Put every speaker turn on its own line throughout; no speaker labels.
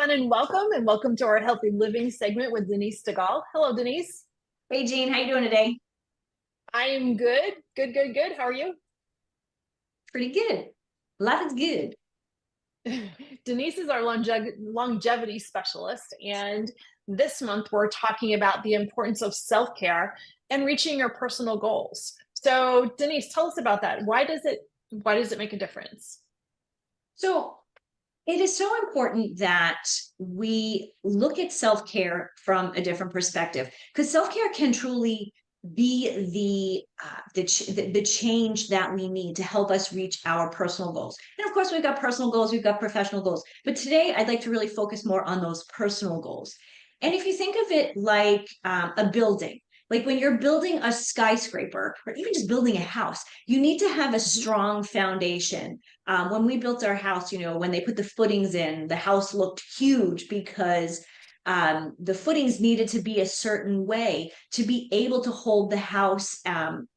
everyone, and welcome to our Healthy Living segment with Denise Stegall. Hello, Denise.
Hey Jean, how you doing today?
I am good. Good. How are you?
Pretty good. Life is good.
Denise is our longevity specialist, and this month we're talking about the importance of self-care and reaching your personal goals. So, Denise, tell us about that. Why does it make a difference?
So it is so important that we look at self-care from a different perspective, because self-care can truly be the change that we need to help us reach our personal goals. And of course, we've got personal goals, we've got professional goals, but today I'd like to really focus more on those personal goals. And if you think of it like a building, like when you're building a skyscraper or even just building a house, you need to have a strong foundation. When we built our house, when they put the footings in, the house looked huge because the footings needed to be a certain way to be able to hold the house,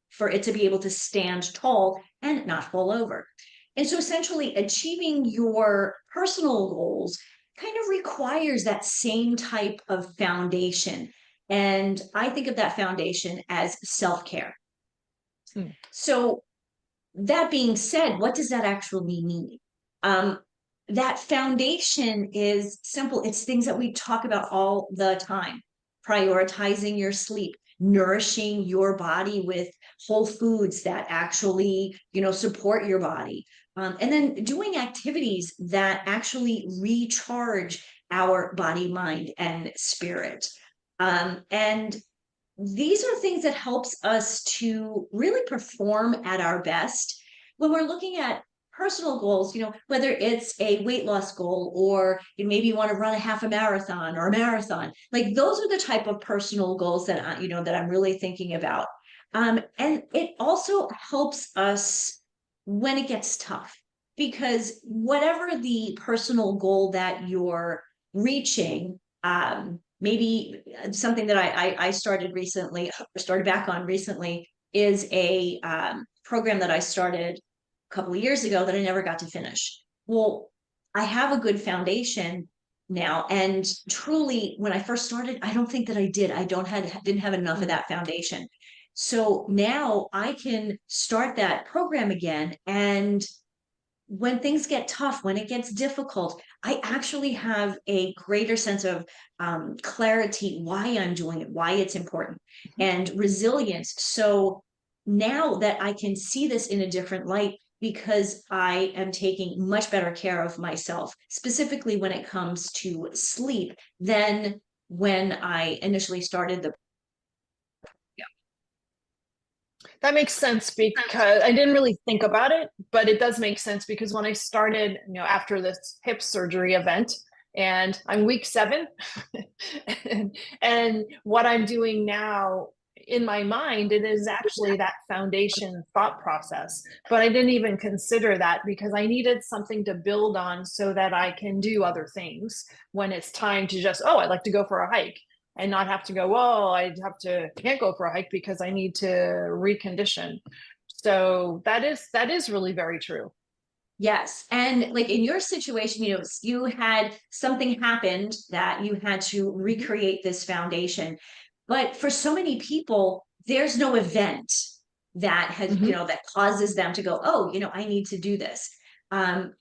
for it to be able to stand tall and not fall over. And so essentially achieving your personal goals kind of requires that same type of foundation. And I think of that foundation as self-care.
Hmm.
So that being said, what does that actually mean? That foundation is simple. It's things that we talk about all the time: prioritizing your sleep, nourishing your body with whole foods that actually, support your body. And then doing activities that actually recharge our body, mind, and spirit. And these are things that helps us to really perform at our best when we're looking at personal goals, whether it's a weight loss goal or maybe you want to run a half a marathon or a marathon. Like those are the type of personal goals that that I'm really thinking about. And it also helps us when it gets tough, because whatever the personal goal that you're reaching, maybe something that I started recently, started back on recently, is a program that I started a couple of years ago that I never got to finish. Well, I have a good foundation now, and truly, when I first started, I don't think that I did. Didn't have enough of that foundation. So now I can start that program again, and when things get tough, when it gets difficult, I actually have a greater sense of clarity why I'm doing it, why it's important, and resilience. So now that I can see this in a different light, because I am taking much better care of myself, specifically when it comes to sleep, than when I initially started the.
That makes sense because I didn't really think about it, but it does make sense because when I started, after this hip surgery event, and I'm week 7, and what I'm doing now in my mind, it is actually that foundation thought process. But I didn't even consider that because I needed something to build on so that I can do other things when it's time to just, oh, I'd like to go for a hike and not have to go, well, can't go for a hike because I need to recondition. So that is really very true.
Yes. And like in your situation, you had something happened that you had to recreate this foundation. But for so many people, there's no event that has,
Mhm.
that causes them to go, oh, I need to do this. Um,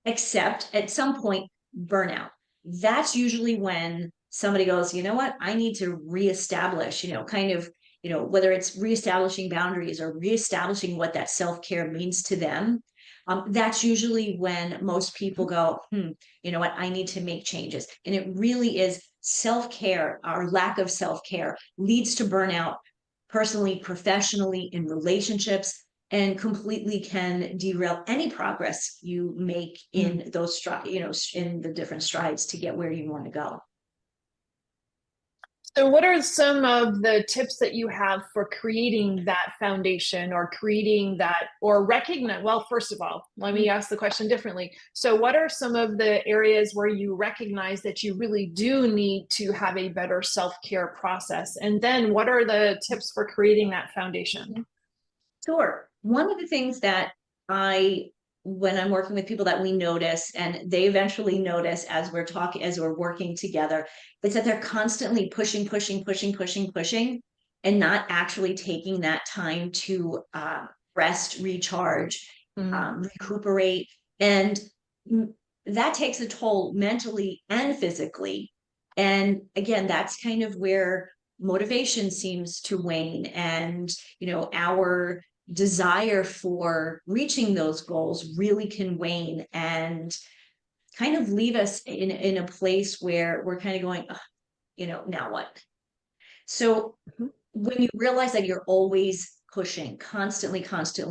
Except at some point, burnout. That's usually when somebody goes, you know what, I need to reestablish, kind of, whether it's reestablishing boundaries or reestablishing what that self-care means to them. That's usually when most people go, you know what, I need to make changes. And it really is self-care, or lack of self-care, leads to burnout, personally, professionally, in relationships, and completely can derail any progress you make in those in the different strides to get where you want to go.
So, what are some of the tips that you have for creating that foundation or creating that or recognize? Well, first of all, let me ask the question differently. So, what are some of the areas where you recognize that you really do need to have a better self-care process? And then, what are the tips for creating that foundation?
Sure. One of the things that I when I'm working with people that we notice, and they eventually notice as we're talking, as we're working together, it's that they're constantly pushing, pushing, pushing, pushing, pushing, and not actually taking that time to rest, recharge, recuperate. And that takes a toll mentally and physically. And again, that's kind of where motivation seems to wane, and our desire for reaching those goals really can wane and kind of leave us in a place where we're kind of going, now what? So when you realize that you're always pushing, constantly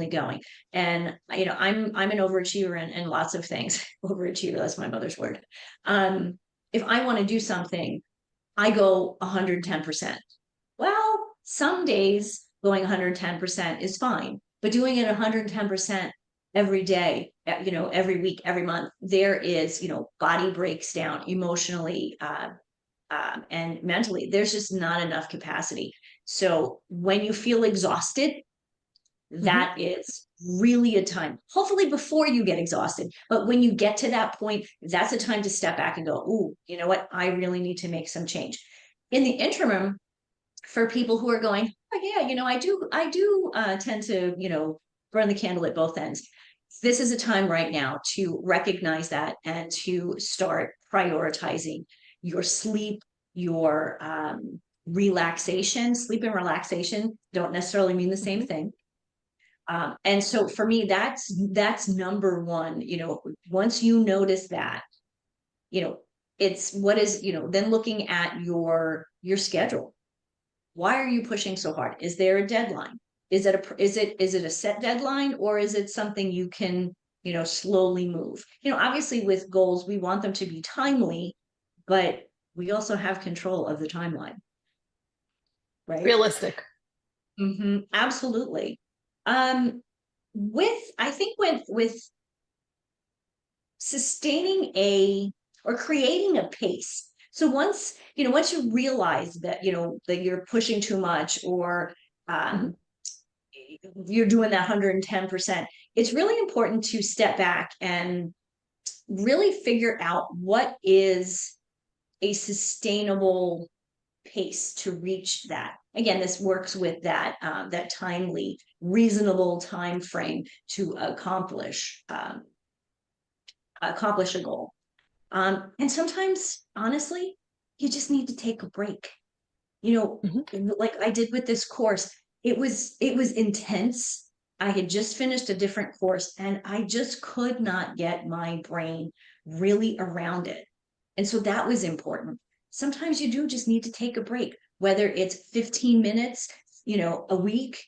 going, and I'm an overachiever in lots of things. Overachiever, that's my mother's word. If I want to do something, I go 110%. Well, some days going 110% is fine, but doing it 110% every day, every week, every month, there is, body breaks down emotionally, and mentally. There's just not enough capacity. So when you feel exhausted, that is really a time, hopefully before you get exhausted, but when you get to that point, that's a time to step back and go, ooh, you know what? I really need to make some change. In the interim, for people who are going, oh yeah, I do tend to, burn the candle at both ends. This is a time right now to recognize that and to start prioritizing your sleep, your relaxation. Sleep and relaxation don't necessarily mean the same thing. And so for me, that's number one. Once you notice that, it's what is, then looking at your schedule. Why are you pushing so hard? Is there a deadline? Is it a set deadline, or is it something you can, slowly move? Obviously with goals, we want them to be timely, but we also have control of the timeline, right?
Realistic.
Absolutely. I think with sustaining or creating a pace. So once you realize that, that you're pushing too much, or you're doing that 110%, it's really important to step back and really figure out what is a sustainable pace to reach that. Again, this works with that timely, reasonable time frame to accomplish a goal. And sometimes, honestly, you just need to take a break. Like I did with this course, it was intense. I had just finished a different course, and I just could not get my brain really around it. And so that was important. Sometimes you do just need to take a break, whether it's 15 minutes, a week,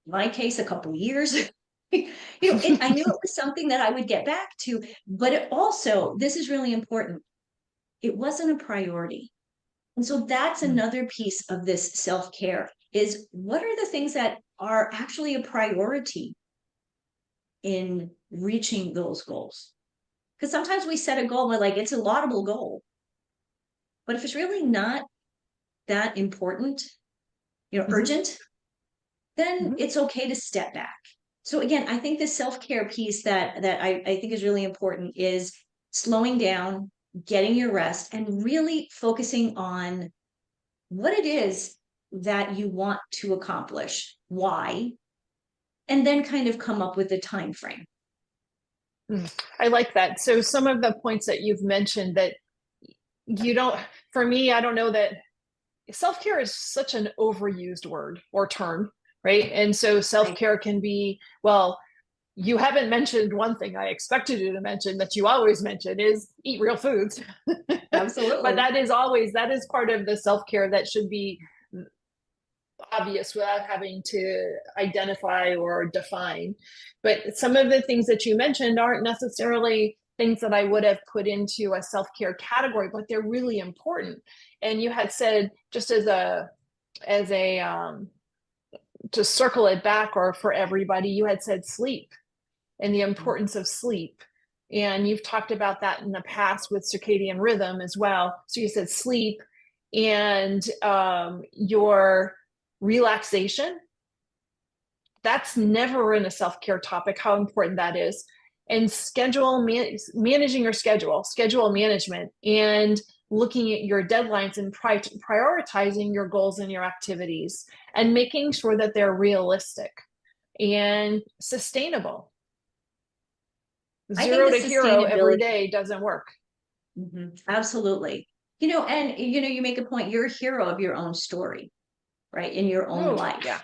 in my case, a couple of years. I knew it was something that I would get back to, but it also, this is really important, it wasn't a priority. And so that's another piece of this self-care, is what are the things that are actually a priority in reaching those goals? Because sometimes we set a goal, we're like, it's a laudable goal. But if it's really not that important, urgent, then it's okay to step back. So again, I think the self-care piece that I think is really important is slowing down, getting your rest, and really focusing on what it is that you want to accomplish, why, and then kind of come up with a time frame.
I like that. So some of the points that you've mentioned that for me, I don't know that self-care is such an overused word or term, right? And so self-care can be, well, you haven't mentioned one thing I expected you to mention that you always mention is eat real foods.
Absolutely.
But that is part of the self-care that should be obvious without having to identify or define. But some of the things that you mentioned aren't necessarily things that I would have put into a self-care category, but they're really important. And you had said, just as a to circle it back, or for everybody, you had said sleep and the importance of sleep. And you've talked about that in the past with circadian rhythm as well. So you said sleep and your relaxation. That's never in a self-care topic, how important that is. and managing your schedule management, and looking at your deadlines and prioritizing your goals and your activities and making sure that they're realistic and sustainable.
I think
Zero
the
to hero every
sustainability.
day doesn't work.
Absolutely. You make a point, you're a hero of your own story, right? In your own
Oh,
life.
yeah.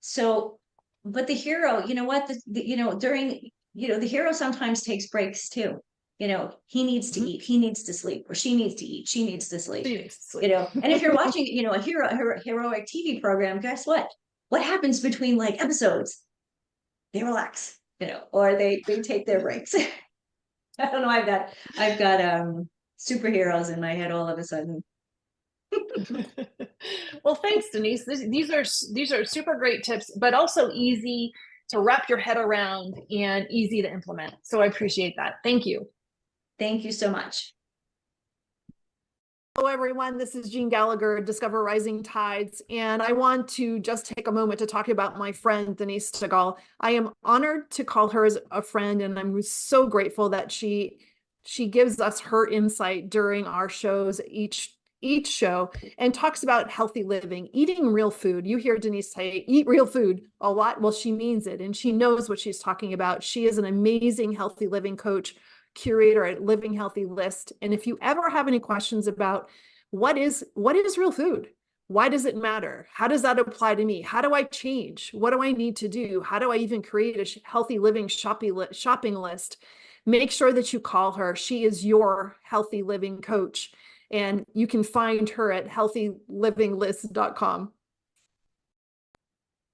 So, but the hero, you know what, the hero sometimes takes breaks too. He needs to eat, he needs to sleep, or she needs to eat, she needs to sleep. And if you're watching, a heroic TV program, guess what? What happens between like episodes? They relax, or they take their breaks. I don't know. I've got superheroes in my head all of a sudden.
Well, thanks, Denise. These are super great tips, but also easy to wrap your head around and easy to implement. So I appreciate that. Thank you.
Thank you so much.
Hello, everyone. This is Jean Gallagher, Discover Rising Tides, and I want to just take a moment to talk about my friend, Denise Stegall. I am honored to call her as a friend, and I'm so grateful that she gives us her insight during our shows, each show, and talks about healthy living, eating real food. You hear Denise say, eat real food a lot. Well, she means it, and she knows what she's talking about. She is an amazing healthy living coach, curator at Living Healthy List. And if you ever have any questions about what is real food, why does it matter, how does that apply to me, how do I change, what do I need to do, how do I even create a healthy living shopping list, make sure that you call her. She is your healthy living coach, and you can find her at healthylivinglist.com.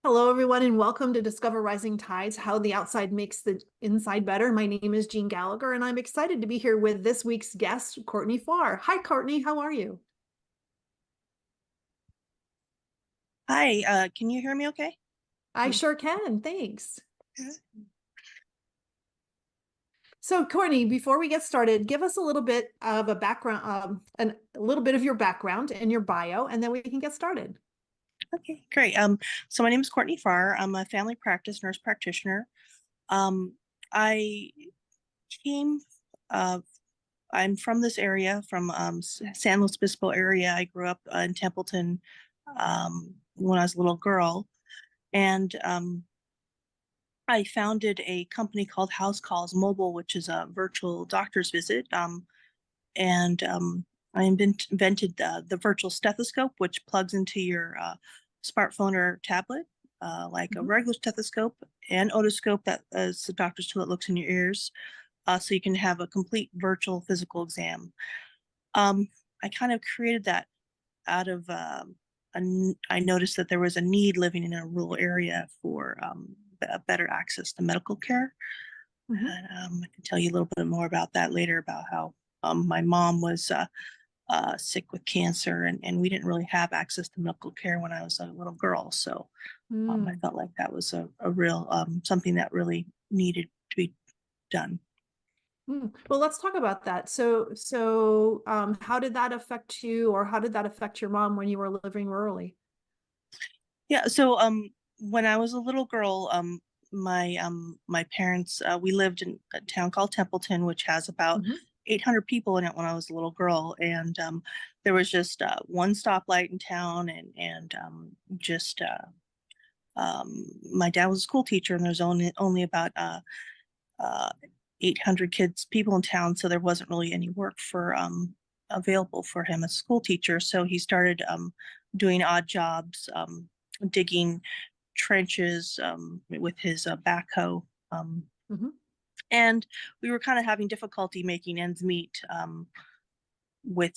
Hello, everyone, and welcome to Discover Rising Tides, How the Outside Makes the Inside Better. My name is Jean Gallagher, and I'm excited to be here with this week's guest, Courtney Farr. Hi, Courtney. How are you?
Hi, can you hear me okay?
I sure can. Thanks. So, Courtney, before we get started, give us a little bit of a background, a little bit of your background and your bio, and then we can get started.
Okay, great. So my name is Courtney Farr. I'm a family practice nurse practitioner. I came, I'm from this area, from San Luis Obispo area. I grew up in Templeton when I was a little girl, and I founded a company called House Calls Mobile, which is a virtual doctor's visit. And I invented the virtual stethoscope, which plugs into your smartphone or tablet, like a regular stethoscope, and otoscope, that is the doctor's tool that looks in your ears, so you can have a complete virtual physical exam. I kind of created that out of I noticed that there was a need living in a rural area for better access to medical care. And I can tell you a little bit more about that later, about how my mom was sick with cancer, and we didn't really have access to medical care when I was a little girl. So I felt like that was a real something that really needed to be done.
Well, let's talk about that. So how did that affect you, or how did that affect your mom when you were living rurally?
Yeah, so when I was a little girl, my parents, we lived in a town called Templeton, which has about 800 people in it when I was a little girl, and there was just one stoplight in town, and just my dad was a school teacher, and there's only about 800 people in town, so there wasn't really any work for available for him as a school teacher. So he started doing odd jobs, digging trenches with his backhoe. And we were kind of having difficulty making ends meet with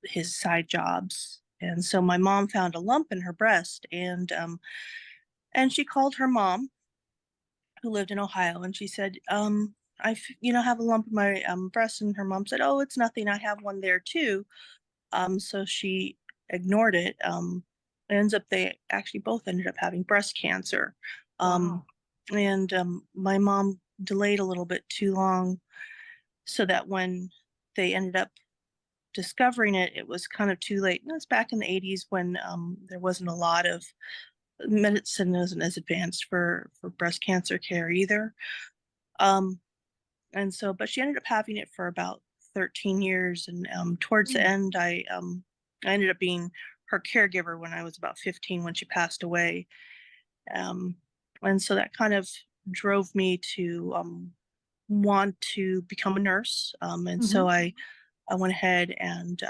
his side jobs. And so my mom found a lump in her breast, and she called her mom, who lived in Ohio, and she said, I have a lump in my breast. And her mom said, oh, it's nothing, I have one there too. So she ignored it. Ends up they actually both ended up having breast cancer.
Wow.
And my mom delayed a little bit too long, so that when they ended up discovering it, it was kind of too late. And it was back in the 80s, when there wasn't a lot of medicine, wasn't as advanced for breast cancer care either. and so, but she ended up having it for about 13 years. And towards the end, I ended up being her caregiver when I was about 15 when she passed away. Um, and so that kind of drove me to want to become a nurse. And so I went ahead and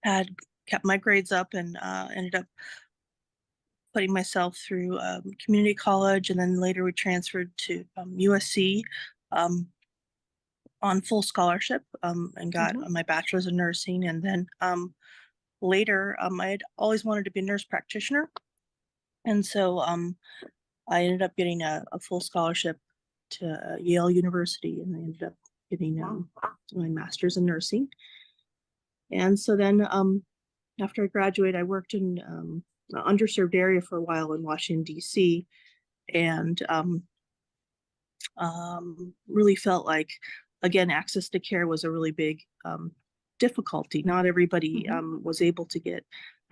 had kept my grades up and ended up putting myself through community college, and then later we transferred to USC on full scholarship, and got my bachelor's in nursing. And then later, I had always wanted to be a nurse practitioner, and so I ended up getting a full scholarship to Yale University, and I ended up getting my master's in nursing. And so then after I graduated, I worked in an underserved area for a while in Washington, D.C., and really felt like, again, access to care was a really big difficulty. Not everybody was able to get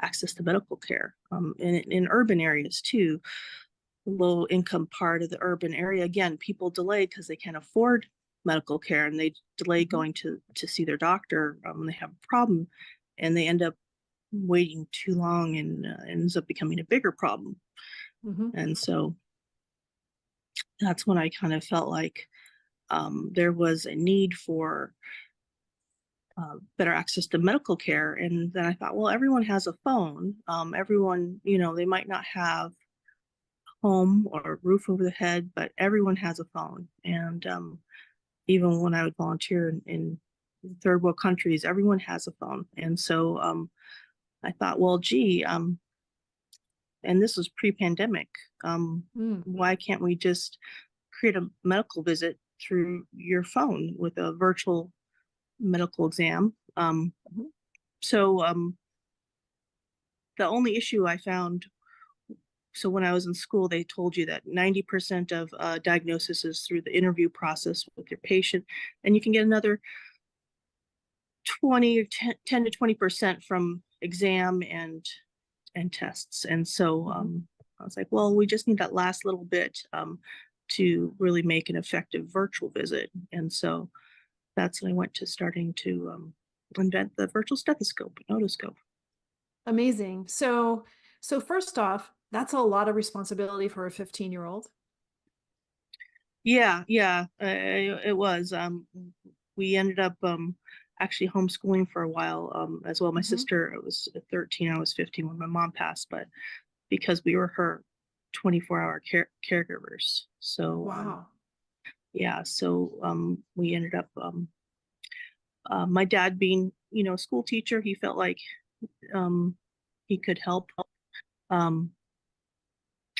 access to medical care. In urban areas too, low income part of the urban area, again, people delay because they can't afford medical care, and they delay going to see their doctor when they have a problem, and they end up waiting too long, and ends up becoming a bigger problem. And so that's when I kind of felt like there was a need for better access to medical care. And then I thought, well, everyone has a phone. Everyone, they might not have a home or a roof over the head, but everyone has a phone. And even when I would volunteer in third world countries, everyone has a phone. And so I thought, well, gee, and this was pre-pandemic. Why can't we just create a medical visit through your phone with a virtual medical exam? So the only issue I found, so when I was in school, they told you that 90% of diagnosis is through the interview process with your patient, and you can get another 10 to 20% from exam and tests. And so I was like, well, we just need that last little bit to really make an effective virtual visit. And so that's when I went to starting to invent the virtual stethoscope and otoscope.
Amazing. So first off, that's a lot of responsibility for a 15-year-old.
Yeah, it was. We ended up actually homeschooling for a while as well. My sister was 13, I was 15 when my mom passed, but because we were her 24-hour caregivers. So
Wow.
yeah, so we ended up my dad being, a school teacher, he felt like he could help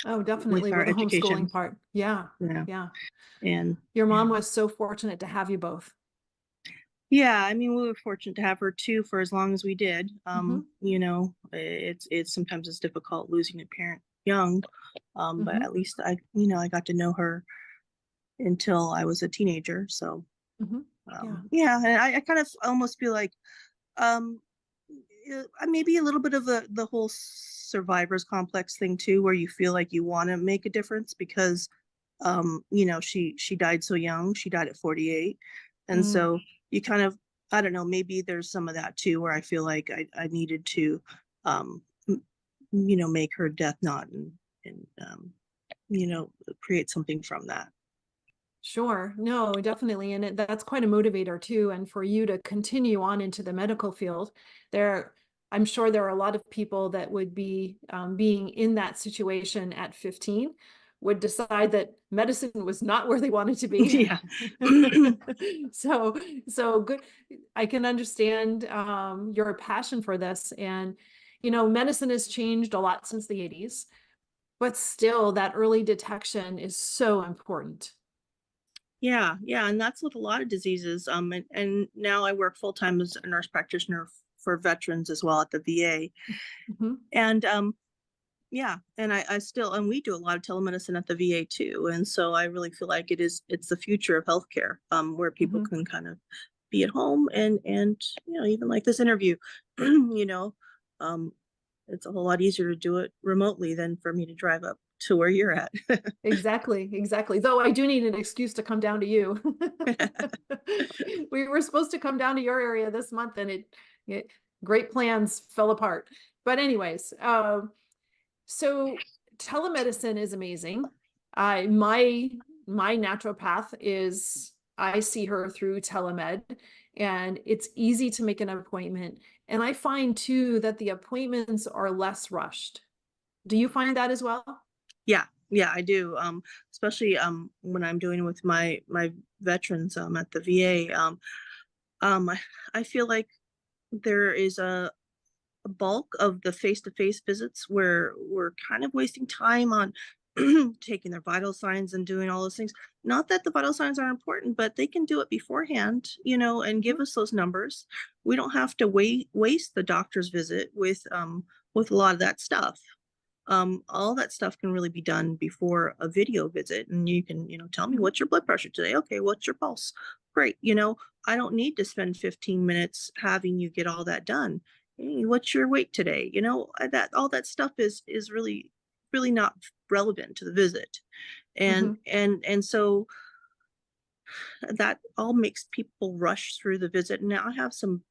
Oh,
with
definitely
our
with the
education.
homeschooling part. Yeah.
Yeah. And
Your mom was so fortunate to have you both.
yeah, I mean, we were fortunate to have her too for as long as we did. It's sometimes it's difficult losing a parent young, but at least I got to know her until I was a teenager. So yeah, and I kind of almost feel like maybe a little bit of the whole survivor's complex thing too, where you feel like you want to make a difference because she died so young. She died at 48, and so you kind of, I don't know, maybe there's some of that too, where I feel like I needed to make her death not and create something from that.
Sure. No, definitely. And that's quite a motivator too. And for you to continue on into the medical field, I'm sure there are a lot of people that would be being in that situation at 15 would decide that medicine was not where they wanted to be.
Yeah.
So good. I can understand your passion for this. And, medicine has changed a lot since the 80s, but still that early detection is so important.
Yeah, and that's with a lot of diseases. And now I work full time as a nurse practitioner for veterans as well at the VA. And yeah, and I still, and we do a lot of telemedicine at the VA too. And so I really feel like it's the future of healthcare, where people can kind of be at home and even like this interview, it's a whole lot easier to do it remotely than for me to drive up to where you're at.
Exactly, exactly. Though I do need an excuse to come down to you. We were supposed to come down to your area this month and it great plans fell apart. But anyways, so telemedicine is amazing. My naturopath is, I see her through telemed, and it's easy to make an appointment. And I find too that the appointments are less rushed. Do you find that as well?
Yeah, I do. Especially when I'm doing with my veterans at the VA. I feel like there is a bulk of the face-to-face visits where we're kind of wasting time on taking their vital signs and doing all those things. Not that the vital signs are important, but they can do it beforehand, and give us those numbers. We don't have to waste the doctor's visit with a lot of that stuff. All that stuff can really be done before a video visit, and you can, tell me what's your blood pressure today. Okay, what's your pulse? Great. I don't need to spend 15 minutes having you get all that done. Hey, what's your weight today? That all that stuff is really not relevant to the visit. And so that all makes people rush through the visit. And now I have some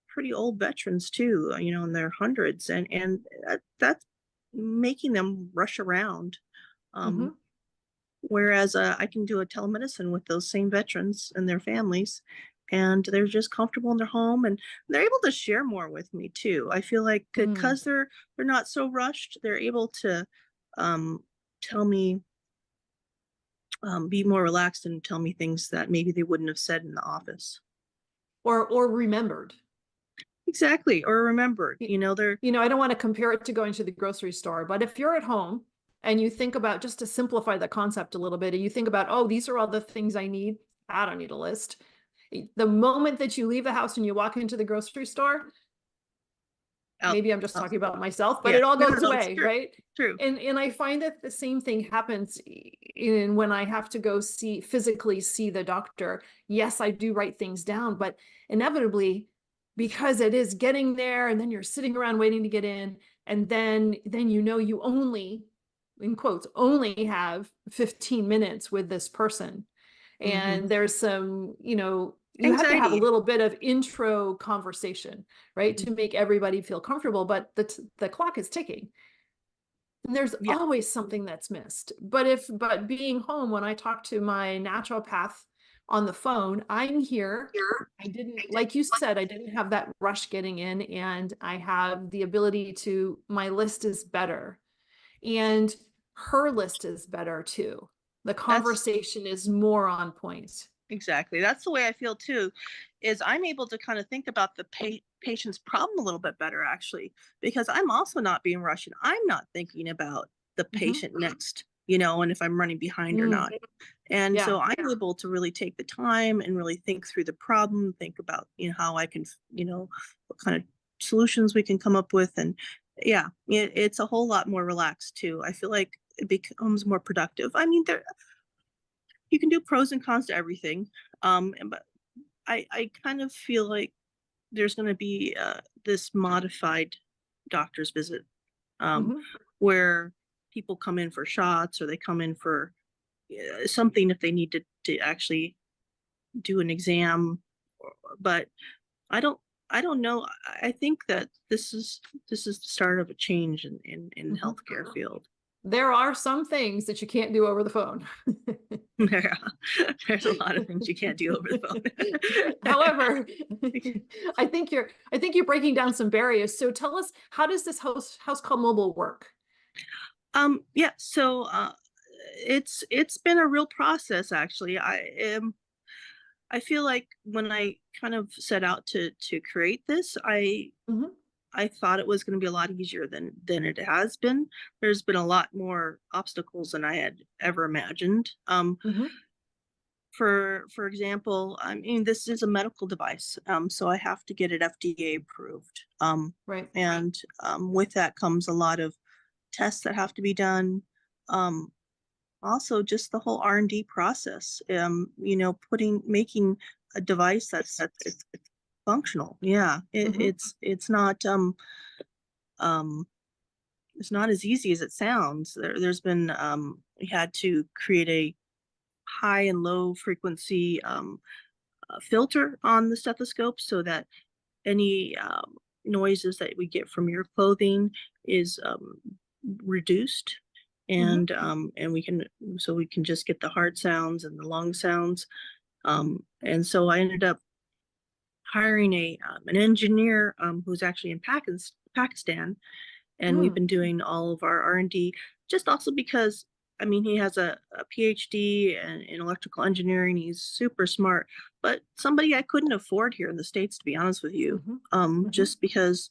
pretty old veterans too, in their hundreds, and that's making them rush around. Whereas I can do a telemedicine with those same veterans and their families, and they're just comfortable in their home, and they're able to share more with me too. I feel like because they're not so rushed, they're able to tell me, be more relaxed and tell me things that maybe they wouldn't have said in the office.
Or remembered.
Exactly. Or remembered, they're,
I don't want to compare it to going to the grocery store, but if you're at home and you think about, just to simplify the concept a little bit, and you think about, oh, these are all the things I need. I don't need a list. The moment that you leave the house and you walk into the grocery store, maybe I'm just talking about myself, but
yeah,
it all
no,
goes
no,
away,
true,
right?
True.
And I find that the same thing happens in when I have to go physically see the doctor. Yes, I do write things down, but inevitably, because it is getting there, and then you're sitting around waiting to get in, and then you only, in quotes, only have 15 minutes with this person. And there's some, you have to have a
Anxiety.
little bit of intro conversation, right, to make everybody feel comfortable, but the clock is ticking. And there's
Yeah.
always something that's missed. But being home, when I talk to my naturopath on the phone, I'm here. I didn't, like you said, I didn't have that rush getting in, and I have the ability to, my list is better, and her list is better too. The conversation is more on point.
Exactly. That's the way I feel too, is I'm able to kind of think about the patient's problem a little bit better, actually, because I'm also not being rushed. I'm not thinking about the patient next, and if I'm running behind or not. And so I'm able to really take the time and really think through the problem, think about, how I can, what kind of solutions we can come up with. And yeah, it's a whole lot more relaxed too. I feel like it becomes more productive. I mean, you can do pros and cons to everything. But I kind of feel like there's going to be this modified doctor's visit, where people come in for shots, or they come in for something if they need to actually do an exam. But I don't know. I think that this is the start of a change in the healthcare field.
There are some things that you can't do over the phone.
There's a lot of things you can't do over the phone.
However, I think you're breaking down some barriers. So tell us, how does this house call mobile work?
Yeah, so it's been a real process, actually. I feel like when I kind of set out to create this, I thought it was going to be a lot easier than it has been. There's been a lot more obstacles than I had ever imagined. For example, I mean, this is a medical device, so I have to get it FDA approved.
Right.
And with that comes a lot of tests that have to be done. Also, just the whole R&D process. Making a device that's functional. Yeah, it's not it's not as easy as it sounds. There's been we had to create a high and low frequency filter on the stethoscope so that any noises that we get from your clothing is reduced,
Mhm.
and we can just get the hard sounds and the long sounds. And so I ended up hiring an engineer who's actually in Pakistan, and we've
Mm.
been doing all of our R&D, just also because, I mean, he has a PhD in electrical engineering. He's super smart, but somebody I couldn't afford here in the States, to be honest with you,
Mhm. Mhm.
just because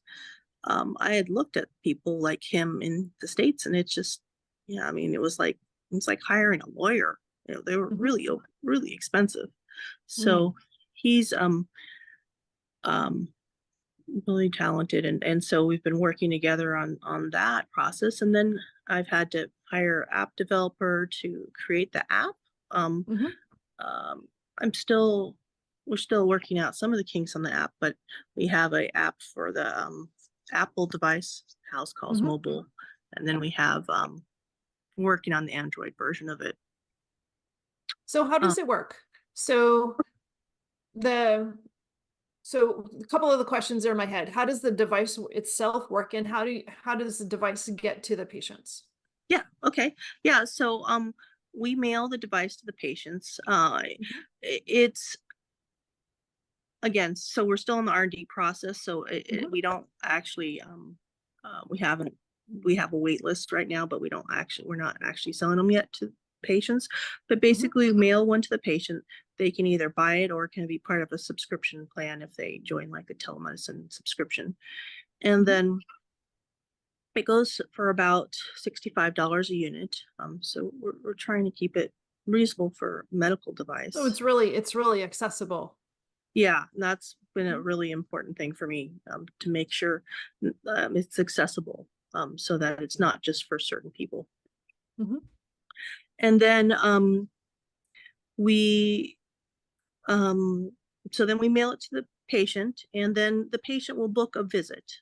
I had looked at people like him in the States, and it's just, yeah, I mean, it's like hiring a lawyer. You know, they were
Mhm.
really expensive.
Mm.
So he's um really talented, and so we've been working together on that process, and then I've had to hire app developer to create the app. um,
Mhm.
um, I'm still we're still working out some of the kinks on the app, but we have a app for the Apple device, house calls
Mhm.
mobile, and then we have working on the Android version of it.
So how
uh,
does it work? So the so a couple of the questions are in my head. How does the device itself work, and how does the device get to the patients?
yeah, okay, yeah, so we mail the device to the patients.
Mhm.
It's, again, so we're still in the R&D process, so
Mhm.
we don't actually we haven't we have a wait list right now, but we're not actually selling them yet to patients. But
Mhm.
basically, we mail one to the patient. They can either buy it or it can be part of a subscription plan if they join like a telemedicine subscription. And
Mhm.
then it goes for about $65 a unit. So we're trying to keep it reasonable for medical
So
device.
it's really accessible.
Yeah, and that's been a
Mhm.
really important thing for me, to make sure it's accessible, so that it's not just for certain people.
Mhm.
And then we um, so then we mail it to the patient, and then the patient will book a visit,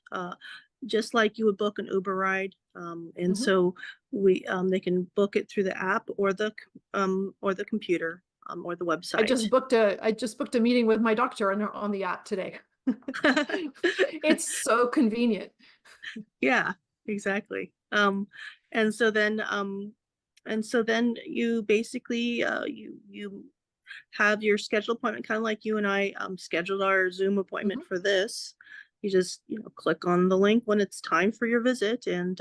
just like you would book an Uber ride. And
Mhm.
so they can book it through the app or the computer, or the website.
I just booked a meeting with my doctor on the app today. It's so convenient.
Yeah, exactly. And so then you basically you have your scheduled appointment, kind of like you and I scheduled our Zoom appointment
Mhm.
for this. You just, click on the link when it's time for your visit, and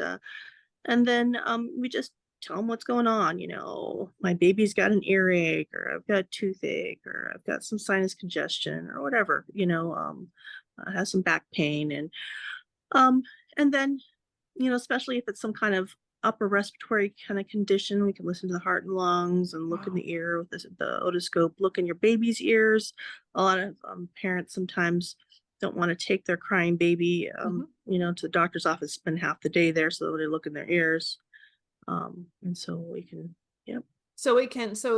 then we just tell them what's going on. My baby's got an earache, or I've got toothache, or I've got some sinus congestion, or whatever. Has some back pain, um, and then, especially if it's some kind of upper respiratory kind of condition, we can listen to the heart and lungs and look in
Wow.
the ear with the otoscope, look in your baby's ears. A lot of parents sometimes don't want to take their crying baby,
Mhm.
to the doctor's office, spend half the day there, so they look in their ears. And so we can, yep.
So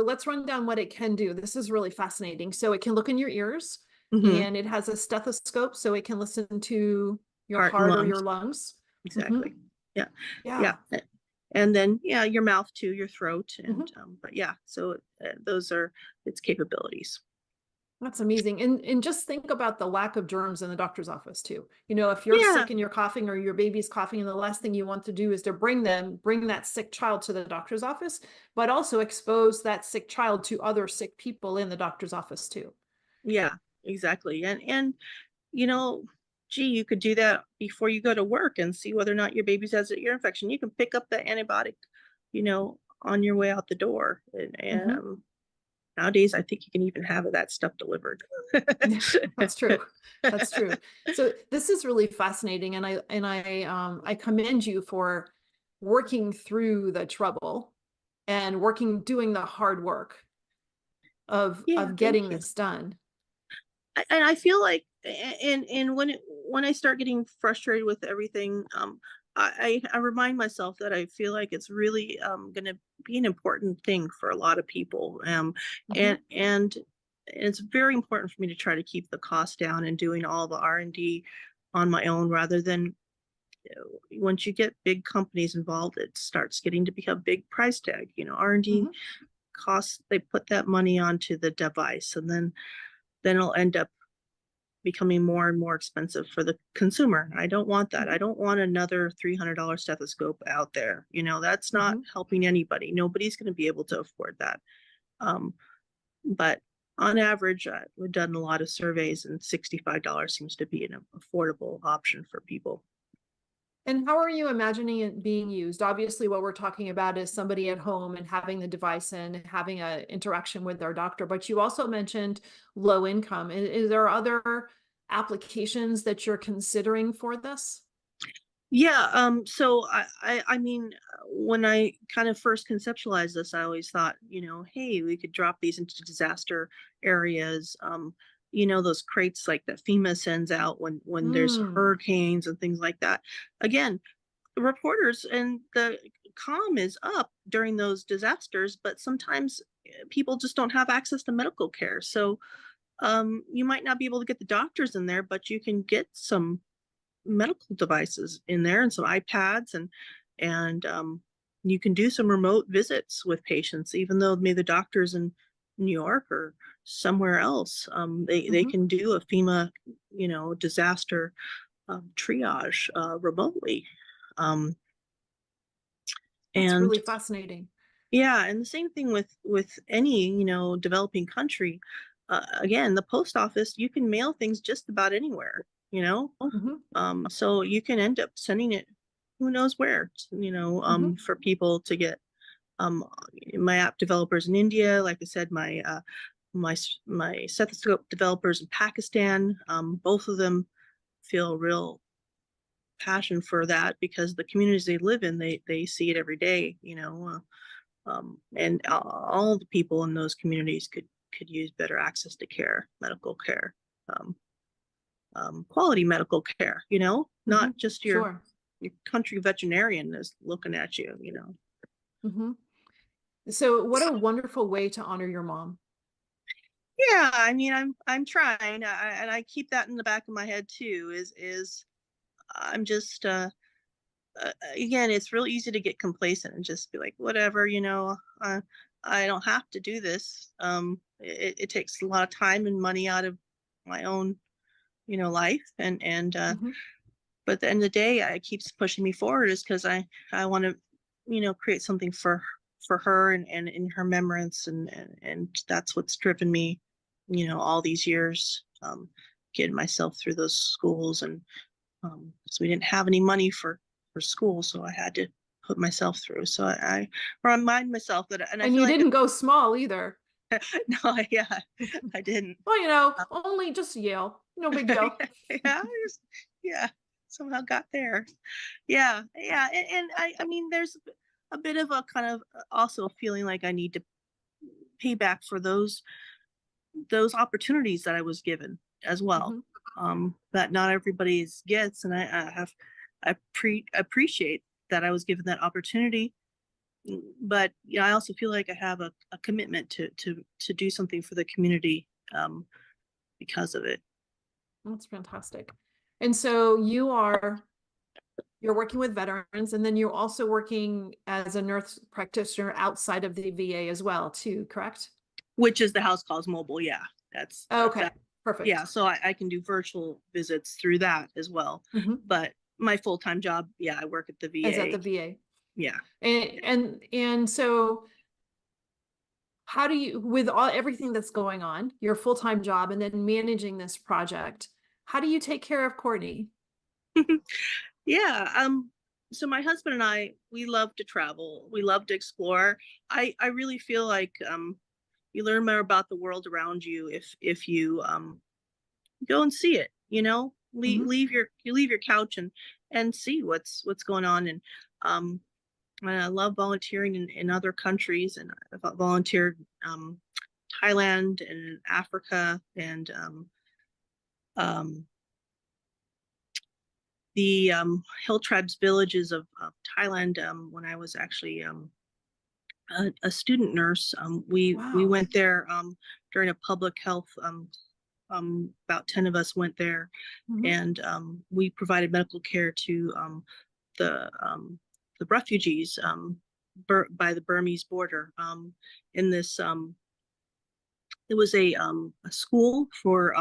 let's run down what it can do. This is really fascinating. So it can look in your ears,
Hmm.
and it has a stethoscope so it can listen to your
Heart and
heart or your
lungs,
lungs. Mhm.
exactly. Yeah, yeah.
Yeah.
And then, yeah, your mouth too, your throat, and
Mhm.
but yeah, so those are its capabilities.
That's amazing. And just think about the lack of germs in the doctor's office too. If you're
Yeah,
sick and you're coughing, or your baby's coughing, and the last thing you want to do is to bring that sick child to the doctor's office, but also expose that sick child to other sick people in the doctor's office too.
yeah, exactly. And you know, gee, you could do that before you go to work and see whether or not your baby has an ear infection. You can pick up the antibiotic, on your way out the door. And
Mhm.
nowadays, I think you can even have that stuff delivered.
That's true. That's true. So this is really fascinating, and I commend you for working through the trouble and doing the hard work
Yeah,
of
thank
getting
you.
this done.
And I feel like, and when I start getting frustrated with everything, I remind myself that I feel like it's really going to be an important thing for a lot of people,
Mhm.
and it's very important for me to try to keep the cost down and doing all the R&D on my own, rather than once you get big companies involved, it starts getting to become big price tag. R&D
Mhm.
costs, they put that money onto the device, and then it'll end up becoming more and more expensive for the consumer. I don't want that. I
Mhm.
don't want another $300 stethoscope out there. That's not
Mhm.
helping anybody. Nobody's going to be able to afford that. Um, but on average, we've done a lot of surveys, and $65 seems to be an affordable option for people.
And how are you imagining it being used? Obviously, what we're talking about is somebody at home and having the device and having an interaction with their doctor. But you also mentioned low income. Is there other applications that you're considering for this?
Yeah, so I mean, when I kind of first conceptualized this, I always thought, hey, we could drop these into disaster areas. Those crates like that FEMA sends out when there's
Mm.
hurricanes and things like that. Again, the reporters and the comm is up during those disasters, but sometimes people just don't have access to medical care. So you might not be able to get the doctors in there, but you can get some medical devices in there and some iPads, and you can do some remote visits with patients, even though maybe the doctor's in New York or somewhere else. They
Mhm.
can do a FEMA, disaster triage remotely. Um,
That's
and
really fascinating.
Yeah, and the same thing with any, developing country. Again, the post office, you can mail things just about anywhere, you know.
Mhm.
So you can end up sending it who knows where,
Mhm.
for people to get. Um, my app developers in India, like I said, my stethoscope developers in Pakistan, both of them feel real passion for that because the communities they live in, they see it every day, and all the people in those communities could use better access to care, medical care, um, quality medical care. Not
Mhm.
just your
Sure.
country veterinarian is looking at you.
Mhm. So what a wonderful way to honor your mom.
Yeah, I mean, I'm trying, and I keep that in the back of my head too. Is I'm just again, it's real easy to get complacent and just be like, whatever, I don't have to do this. It takes a lot of time and money out of my own, life, and
Mhm.
but at the end of the day, it keeps pushing me forward is because I want to, create something for her and in her remembrance, and that's what's driven me, all these years, getting myself through those schools, and so we didn't have any money for school, so I had to put myself through. So I remind myself that, and I
And
feel
you
like
didn't go small either.
no, yeah, I didn't.
Well, only just Yale. No big deal.
Yeah, yeah, somehow got there. Yeah, yeah, and I mean, there's a bit of a kind of also a feeling like I need to pay back for those opportunities that I was given as well.
Mhm.
That not everybody gets, and appreciate that I was given that opportunity. But I also feel like I have a commitment to do something for the community because of it.
That's fantastic. And so you're working with veterans and then you're also working as a nurse practitioner outside of the VA as well too, correct?
Which is the house calls mobile. Yeah, that's
Okay,
that. Yeah,
perfect.
so I can do virtual visits through that as well.
Mhm.
But my full-time job, yeah, I work at the
Is at the
VA.
VA.
Yeah.
And so how do you, with everything that's going on, your full-time job and then managing this project, how do you take care of Courtney?
Yeah. So my husband and I, we love to travel. We love to explore. I really feel like you learn more about the world around you if you go and see it,
Mhm.
leave your couch and see what's going on. And I love volunteering in other countries, and I've volunteered Thailand and Africa, and um, the hill tribes villages of Thailand, when I was actually a student nurse. We
Wow.
went there during a public health about 10 of us went there,
Mhm.
and we provided medical care to the refugees by the Burmese border. In this, it was a school for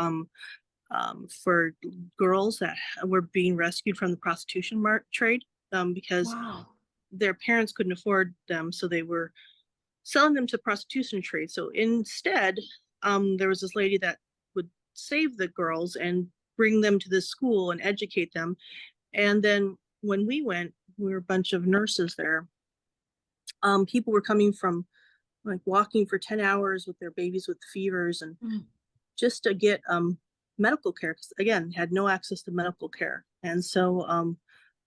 girls that were being rescued from the prostitution trade, because
Wow.
their parents couldn't afford them, so they were selling them to prostitution trade. So instead, there was this lady that would save the girls and bring them to this school and educate them. And then when we went, we were a bunch of nurses there. People were coming from, like, walking for 10 hours with their babies with fevers, and
Mm.
just to get medical care, because again, had no access to medical care. And so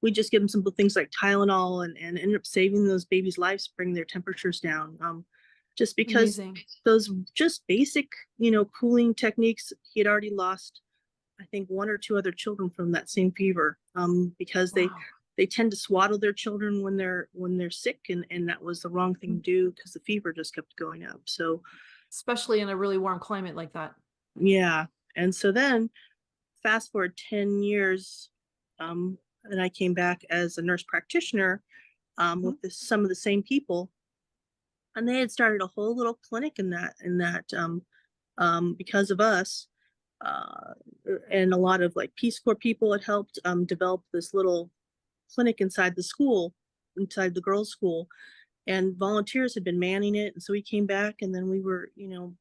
we just give them simple things like Tylenol, and ended up saving those babies' lives, bringing their temperatures down. Just because
Amazing.
those just basic, cooling techniques. He had already lost, I think, one or two other children from that same fever, because
Wow.
they tend to swaddle their children when they're sick, and that was the wrong thing to do, because the fever just kept going up. So
Especially in a really warm climate like that.
yeah. And so then fast forward 10 years, and I came back as a nurse practitioner, with some of the same people, and they had started a whole little clinic in that because of us, uh, and a lot of, like, Peace Corps people had helped develop this little clinic inside the school, inside the girls' school, and volunteers had been manning it. And so we came back, and then we were,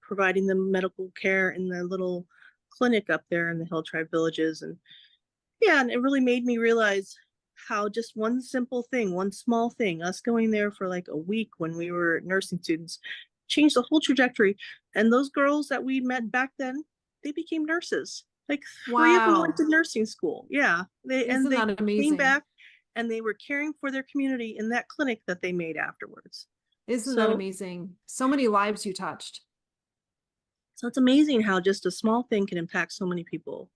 providing them medical care in the little clinic up there in the Hill Tribe villages. And yeah, and it really made me realize how just one simple thing, one small thing, us going there for like a week when we were nursing students, changed the whole trajectory. And those girls that we met back then, they became nurses. Like, 3 of them went
Wow.
to nursing school. Yeah. They
Isn't that
came
amazing?
back, and they were caring for their community in that clinic that they made afterwards.
Isn't that
So,
amazing? So many lives you touched.
so it's amazing how just a small thing can impact so many people.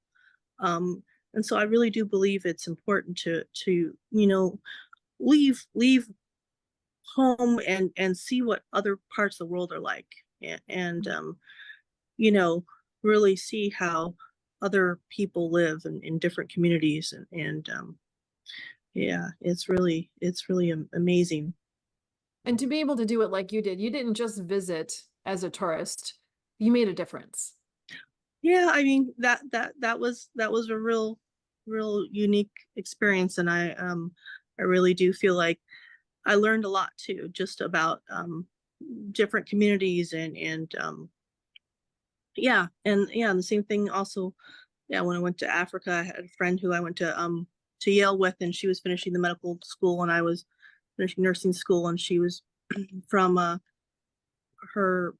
And so I really do believe it's important to leave home and see what other parts of the world are like, and you know really see how other people live in different communities, and yeah, it's really amazing.
And to be able to do it like you didn't just visit as a tourist. You made a difference.
Yeah, I mean, that was a real unique experience, and I really do feel like I learned a lot too, just about different communities, and yeah, and the same thing also. Yeah, when I went to Africa, I had a friend who I went to Yale with, and she was finishing the medical school, and I was finishing nursing school, and she was from her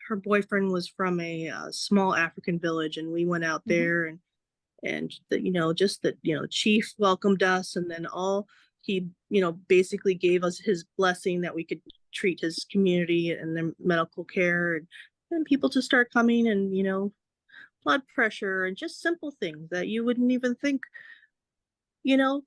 her boyfriend was from a small African village, and we went out
Mhm.
there, and just that, chief welcomed us, and then he basically gave us his blessing that we could treat his community and their medical care, and people to start coming, and blood pressure and just simple things that you wouldn't even think, you know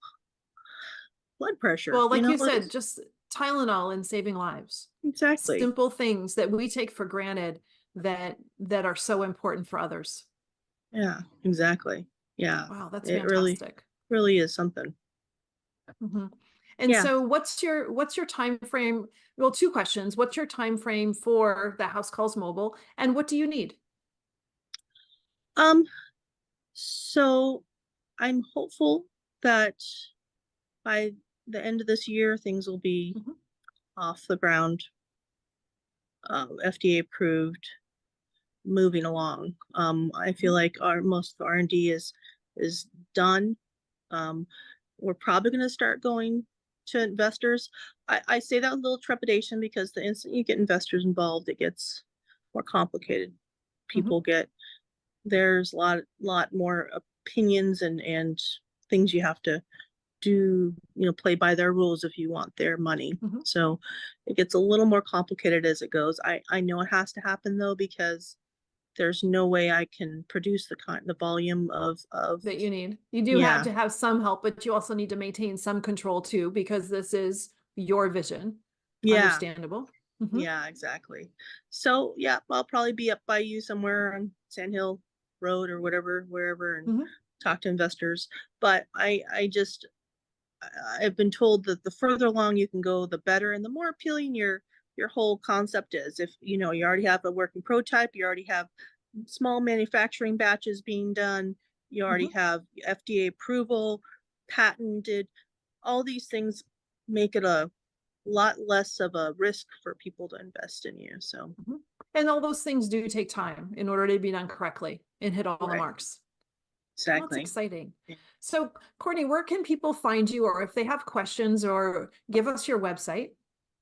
blood pressure,
Well, like you said,
it's
just Tylenol and saving lives.
exactly.
Simple things that we take for granted that are so important for others.
Yeah, exactly. Yeah,
Wow, that's
it really
fantastic.
really is something.
Mhm. And
Yeah.
so what's your time frame? Well, two questions. What's your time frame for the House Calls Mobile, and what do you need?
um so I'm hopeful that by the end of this year, things will be
Mhm.
off the ground, FDA approved, moving along. I feel
Mhm.
like our most of the R&D is done. Um, we're probably going to start going to investors. I say that with a little trepidation, because the instant you get investors involved, it gets more complicated.
Mhm.
People get There's a lot more opinions and things you have to do, play by their rules if you want their money.
Mhm.
So it gets a little more complicated as it goes. I know it has to happen though, because there's no way I can produce the volume of
That you need. You do have
yeah,
to have some help, but you also need to maintain some control too, because this is your vision.
yeah,
Understandable. Mhm.
yeah, exactly. So yeah, I'll probably be up by you somewhere on Sand Hill road or whatever, wherever, and
Mhm.
talk to investors. But I've been told that the further along you can go, the better, and the more appealing your whole concept is. If you know you already have a working prototype, you already have small manufacturing batches being done, you already
Mhm.
have FDA approval, patented, all these things make it a lot less of a risk for people to invest in you. So,
Mhm. And all those things do take time in order to be done correctly and hit all the
right,
marks. Well, that's
exactly.
exciting.
Yeah.
So, Courtney, where can people find you, or if they have questions, or give us your website?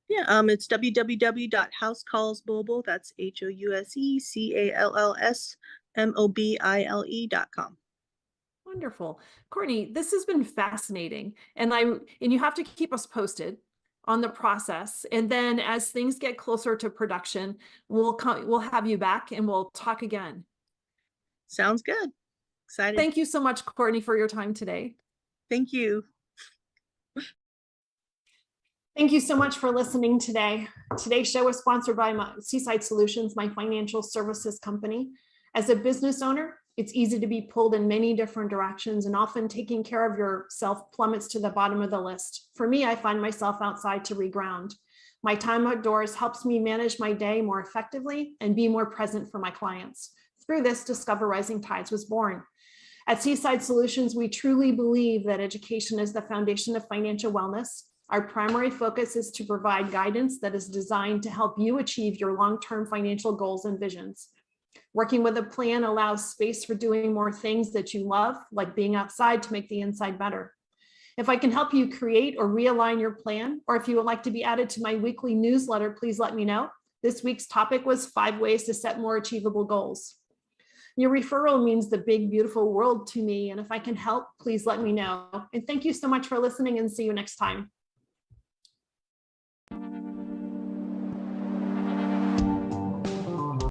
Yeah, it's www.housecallsmobile. That's HOUSECALLSMOBILE.com.
Wonderful. Courtney, this has been fascinating. And you have to keep us posted on the process. And then as things get closer to production, we'll have you back and we'll talk again.
Sounds good. Excited.
Thank you so much, Courtney, for your time today.
Thank you.
Thank you so much for listening today. Today's show is sponsored by Seaside Solutions, my financial services company. As a business owner, it's easy to be pulled in many different directions, and often taking care of yourself plummets to the bottom of the list. For me, I find myself outside to reground. My time outdoors helps me manage my day more effectively and be more present for my clients. Through this, Discover Rising Tides was born. At Seaside Solutions, we truly believe that education is the foundation of financial wellness. Our primary focus is to provide guidance that is designed to help you achieve your long-term financial goals and visions. Working with a plan allows space for doing more things that you love, like being outside to make the inside better. If I can help you create or realign your plan, or if you would like to be added to my weekly newsletter, please let me know. This week's topic was 5 ways to set more achievable goals. Your referral means the big, beautiful world to me, and if I can help, please let me know. And thank you so much for listening, and see you next time.